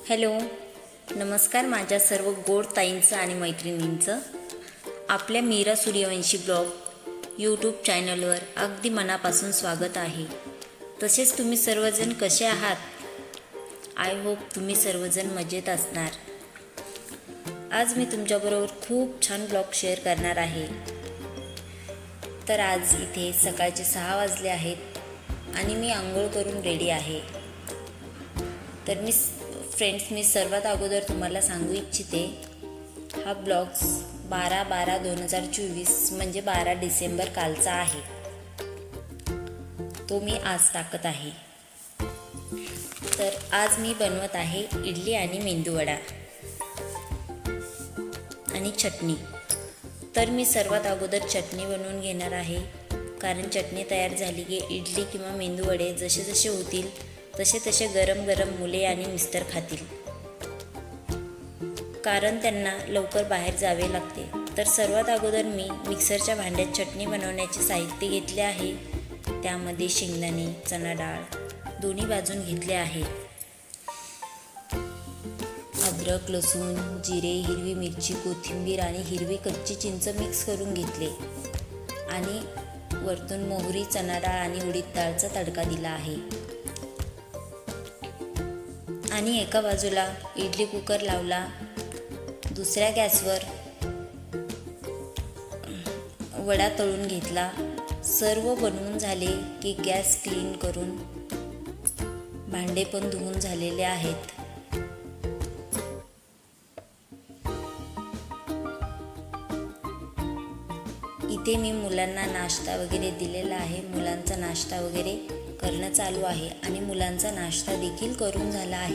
Hello, नमस्कार माझ्या सर्व गोड ताईंचं आणि मैत्रिणींचं. आपल्या मीरा सूर्यवंशी ब्लॉग यूट्यूब चॅनलवर अगदी मनापासून स्वागत आहे. तसेच तुम्ही सर्वजण कसे आहात? आय होप तुम्ही सर्वजण मजेत असणार. आज मी तुमच्याबरोबर खूप छान ब्लॉग शेअर करणार आहे. तर आज इथे सकाळचे 6 वाजले आहेत आणि मी आंघोळ करून रेडी आहे. तर मी सर्वात अगोदर तुम्हाला सांगू इच्छिते, हा ब्लॉग्स 12/12/2024 म्हणजे 12 डिसेंबर कालचा आहे. तो मी आज टाकत आहे. तर आज मी बनवत आहे इडली आणि मेंदूवडा आणि चटणी. तर मी सर्वात अगोदर चटणी बनवून घेणार आहे, कारण चटणी तयार झाली की इडली किंवा मेंदूवडे जसे जसे होतील तसे गरम गरम मुले आणि मिस्टर खातील, कारण त्यांना लवकर बाहेर जावे लागते. तर सर्वात अगोदर मी मिक्सरच्या भांड्यात चटणी बनवण्याचे साहित्य घेतले आहे. त्यामध्ये शेंगदाणे, चणा डाळ दोन्ही भाजून घेतले आहे. अद्रक, लसूण, जिरे, हिरवी मिरची, कोथिंबीर आणि हिरवी कच्ची चिंच मिक्स करून घेतले आणि वरतून मोहरी, चणा डाळ आणि उडीद डाळचा तडका दिला आहे. आणि एका बाजूला इडली कुकर लावला. दुसऱ्या गॅसवर वडा तळून घेतला. सर्व बनवून झाले की गॅस क्लीन करून भांडे पण धुवून झालेले आहेत. इथे मी मुलांना नाश्ता वगैरे दिलेला आहे. मुलांचा नाश्ता वगैरे करणं चालू आहे आणि मुलांचा नाश्ता देखील करून झाला आहे.